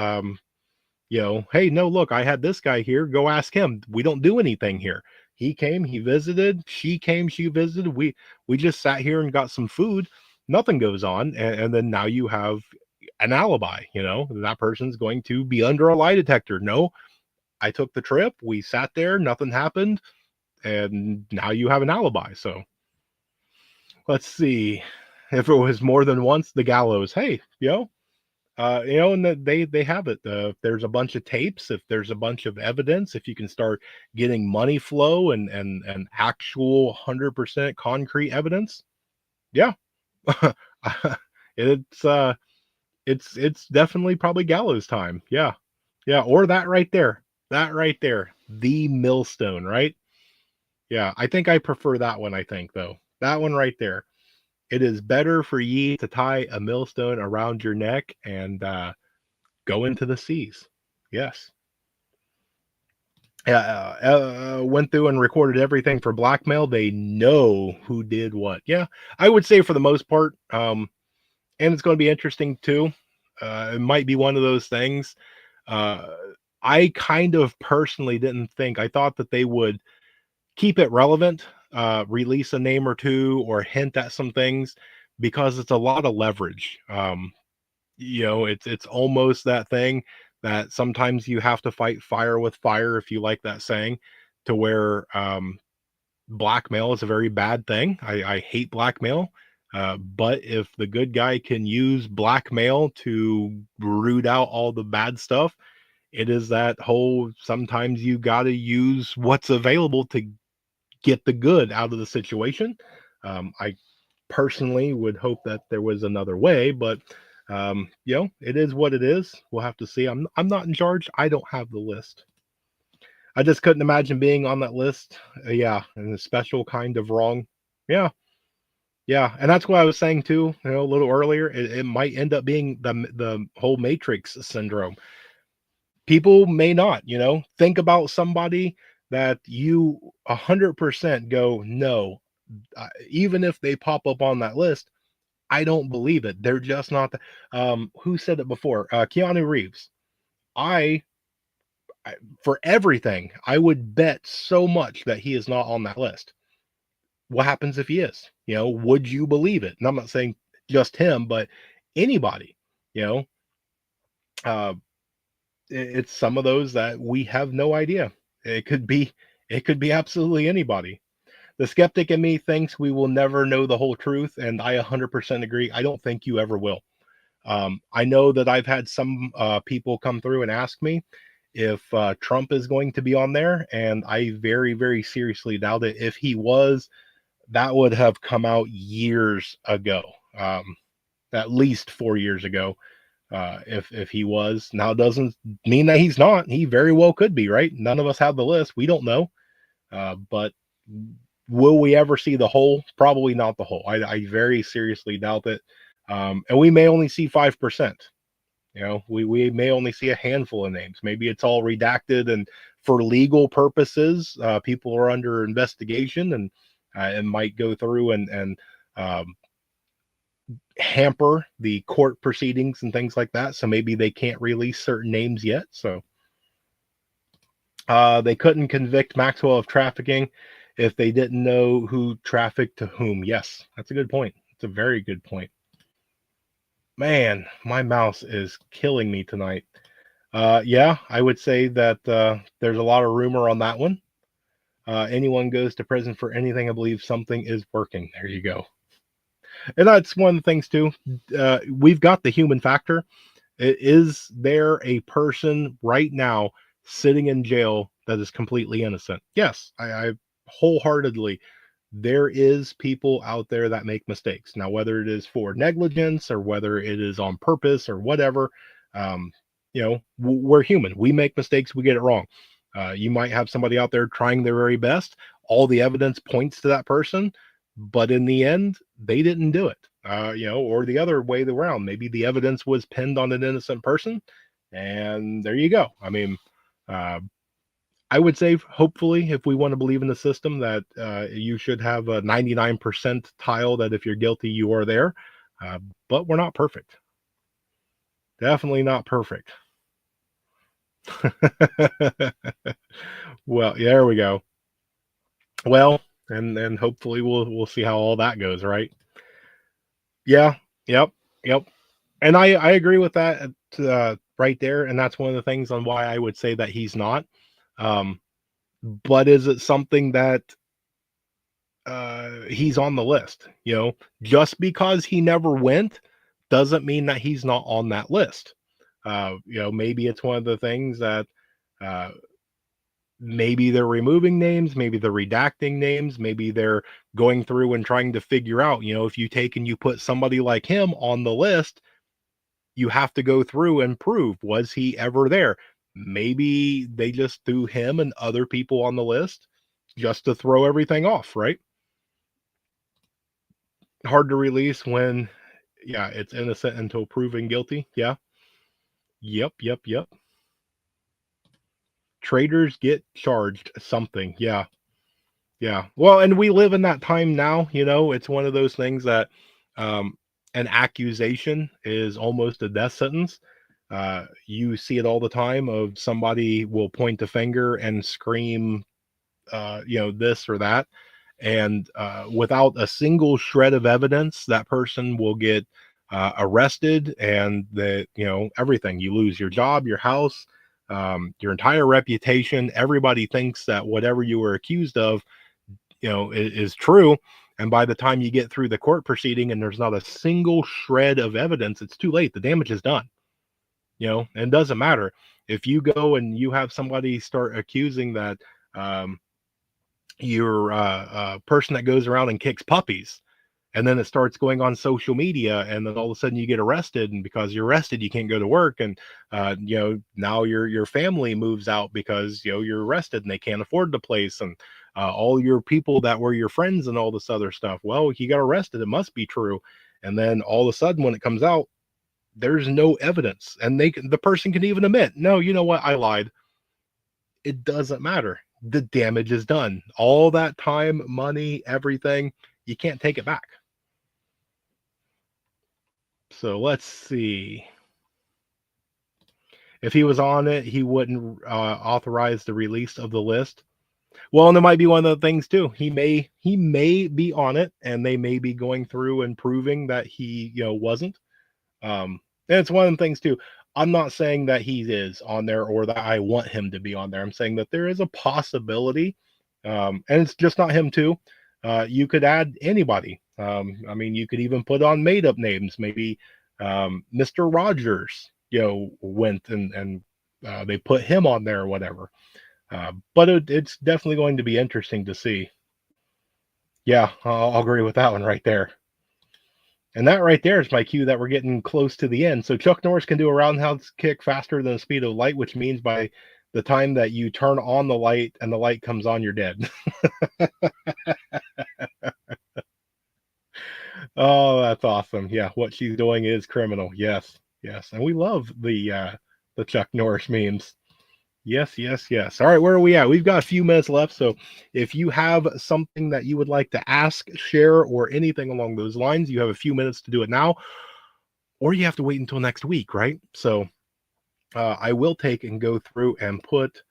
hey, no, look, I had this guy here. Go ask him. We don't do anything here. He came, he visited. She came, she visited. We just sat here and got some food. Nothing goes on, and then now you have an alibi. That person's going to be under a lie detector. No, I took the trip. We sat there. Nothing happened. And now you have an alibi. So let's see. If it was more than once, the gallows. Hey, and they have it. If there's a bunch of tapes, if there's a bunch of evidence, if you can start getting money flow and actual 100% concrete evidence, yeah, it's it's definitely probably gallows time. Yeah, yeah, or that right there, the millstone, right? Yeah, I think I prefer that one. I think though that one right there. It is better for ye to tie a millstone around your neck and go into the seas. Yes. Went through and recorded everything for blackmail. They know who did what. Yeah, I would say for the most part. And it's going to be interesting too. It might be one of those things. Uh, I kind of personally didn't think. I thought that they would keep it relevant, release a name or two, or hint at some things because it's a lot of leverage. It's almost that thing that sometimes you have to fight fire with fire, if you like that saying, to where blackmail is a very bad thing. I hate blackmail. But if the good guy can use blackmail to root out all the bad stuff, it is that whole sometimes you got to use what's available to get the good out of the situation. I personally would hope that there was another way, but it is what it is. We'll have to see. I'm not in charge. I don't have the list. I just couldn't imagine being on that list. Yeah, and a special kind of wrong. Yeah, Yeah, and that's what I was saying too, a little earlier. It might end up being the whole Matrix syndrome. People may not, think about somebody that you 100% go, no, even if they pop up on that list, I don't believe it. They're just not. Who said it before? Keanu Reeves. I, I, for everything, I would bet so much that he is not on that list. What happens if he is? Would you believe it? And I'm not saying just him, but anybody. You know, uh, it's some of those that we have no idea. It could be, it could be absolutely anybody. The skeptic in me thinks we will never know the whole truth, and I 100% agree. I don't think you ever will. I know that I've had some people come through and ask me if Trump is going to be on there, and I very, very seriously doubt it. If he was, that would have come out years ago, at least 4 years ago. If he was, now it doesn't mean that he's not. He very well could be, right? None of us have the list. We don't know. But will we ever see the whole? Probably not the whole. I very seriously doubt it. And we may only see 5%. We may only see a handful of names. Maybe it's all redacted, and for legal purposes, people are under investigation, and might go through and hamper the court proceedings and things like that. So maybe they can't release certain names yet. So they couldn't convict Maxwell of trafficking if they didn't know who trafficked to whom. Yes, that's a good point. It's a very good point. Man, my mouse is killing me tonight. Yeah, I would say that there's a lot of rumor on that one. Anyone goes to prison for anything, I believe something is working. There you go. And that's one of the things too. We've got the human factor. Is there a person right now sitting in jail that is completely innocent? Yes, I wholeheartedly. There is people out there that make mistakes. Now, whether it is for negligence or whether it is on purpose or whatever, um, we're human. We make mistakes. We get it wrong. You might have somebody out there trying their very best. All the evidence points to that person, but in the end, they didn't do it. Or the other way around. Maybe the evidence was pinned on an innocent person, and there you go. I mean, uh, I would say, hopefully, if we want to believe in the system, that you should have a 99% tile that if you're guilty, you are there. But we're not perfect. Definitely not perfect. Well, yeah, there we go. Well, and hopefully we'll see how all that goes, right? Yeah. Yep. Yep. And I agree with that right there. And that's one of the things on why I would say that he's not. Um, but is it something that he's on the list? Just because he never went doesn't mean that he's not on that list. Maybe it's one of the things that uh, maybe they're removing names, maybe they're redacting names, maybe they're going through and trying to figure out, if you take and you put somebody like him on the list, you have to go through and prove, was he ever there? Maybe they just threw him and other people on the list just to throw everything off, right? Hard to release when, yeah, it's innocent until proven guilty. Yeah. Yep. Yep. Yep. Traders get charged something. Yeah. Yeah. Well, and we live in that time now. It's one of those things that um, an accusation is almost a death sentence. You see it all the time of somebody will point a finger and scream, this or that. And without a single shred of evidence, that person will get arrested, and everything. You lose your job, your house, your entire reputation. Everybody thinks that whatever you were accused of, is true. And by the time you get through the court proceeding and there's not a single shred of evidence, it's too late. The damage is done. And it doesn't matter if you go and you have somebody start accusing that you're a person that goes around and kicks puppies. And then it starts going on social media, and then all of a sudden you get arrested, and because you're arrested you can't go to work, and now your family moves out because you're arrested and they can't afford the place, and all your people that were your friends and all this other stuff, well, he got arrested, it must be true. And then all of a sudden when it comes out, there's no evidence, and the person can even admit, no, you know what, I lied. It doesn't matter. The damage is done. All that time, money, everything, you can't take it back. So let's see. If he was on it, he wouldn't authorize the release of the list. Well, and there might be one of the things too. He may be on it, and they may be going through and proving that he wasn't. And it's one of the things too. I'm not saying that he is on there or that I want him to be on there. I'm saying that there is a possibility, and it's just not him too. You could add anybody. I mean, you could even put on made up names. Maybe Mr. Rogers, went and they put him on there or whatever. But it's definitely going to be interesting to see. Yeah, I'll agree with that one right there. And that right there is my cue that we're getting close to the end. So Chuck Norris can do a roundhouse kick faster than the speed of light, which means by the time that you turn on the light and the light comes on, you're dead. Oh, that's awesome. Yeah, what she's doing is criminal. Yes, yes. And we love the Chuck Norris memes. Yes, yes, yes. All right, where are we at? We've got a few minutes left. So if you have something that you would like to ask, share, or anything along those lines, you have a few minutes to do it now, or you have to wait until next week, right? So I will take and go through and put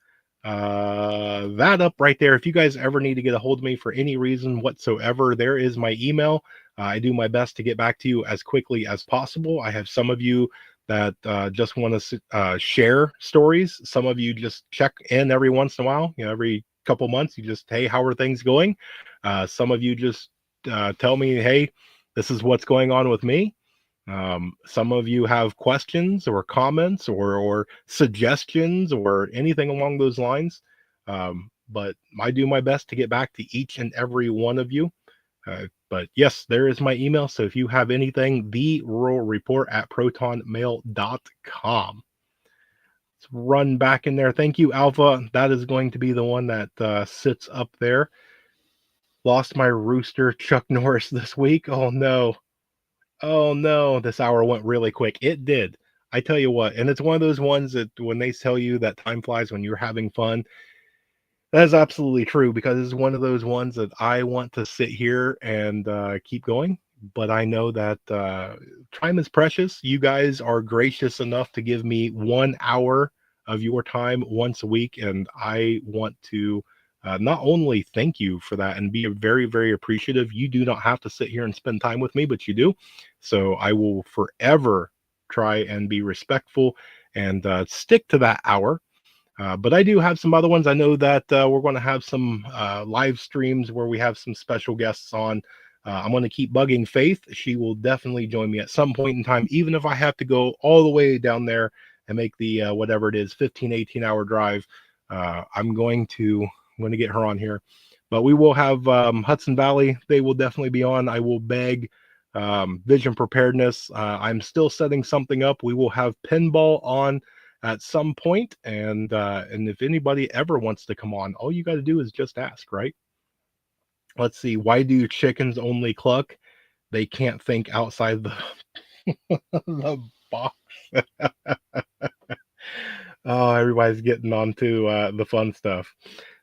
that up right there. If you guys ever need to get a hold of me for any reason whatsoever, there is my email. I do my best to get back to you as quickly as possible. I have some of you that just want to share stories. Some of you just check in every once in a while, every couple months. You just, hey, how are things going? Some of you just tell me, hey, this is what's going on with me. Some of you have questions or comments or suggestions or anything along those lines. But I do my best to get back to each and every one of you. But yes, there is my email. So if you have anything, theruralreport@protonmail.com. Let's run back in there. Thank you, Alpha. That is going to be the one that sits up there. Lost my rooster, Chuck Norris, this week. Oh, no. Oh no, this hour went really quick. It did. I tell you what, and it's one of those ones that when they tell you that time flies when you're having fun, that is absolutely true, because it's one of those ones that I want to sit here and keep going, but I know that time is precious. You guys are gracious enough to give me 1 hour of your time once a week, and I want to not only thank you for that and be very, very appreciative. You do not have to sit here and spend time with me, but you do. So I will forever try and be respectful and stick to that hour. But I do have some other ones. I know that we're going to have some live streams where we have some special guests on. I'm going to keep bugging Faith. She will definitely join me at some point in time, even if I have to go all the way down there and make the whatever it is, 18-hour drive. I'm going to get her on here. But we will have Hudson Valley. They will definitely be on. I will beg Vision Preparedness. I'm still setting something up. We will have pinball on at some point, and if anybody ever wants to come on, all you got to do is just ask, right? Let's see. Why do chickens only cluck? They can't think outside the box. Oh, everybody's getting on to the fun stuff.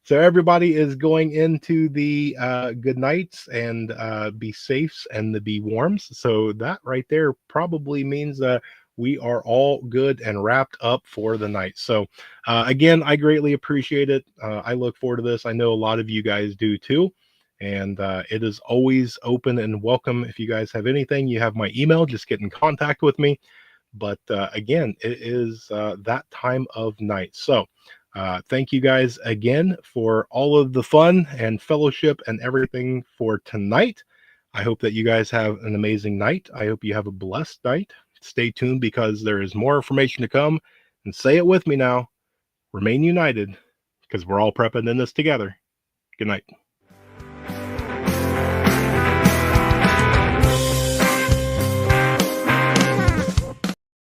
So everybody is going into the good nights and be safes and the be warms. So that right there probably means that we are all good and wrapped up for the night. So again, I greatly appreciate it. I look forward to this. I know a lot of you guys do too. And it is always open and welcome. If you guys have anything, you have my email, just get in contact with me. But again, it is that time of night. So thank you guys again for all of the fun and fellowship and everything for tonight. I hope that you guys have an amazing night. I hope you have a blessed night. Stay tuned, because there is more information to come. And say it with me now. Remain united, because we're all prepping in this together. Good night.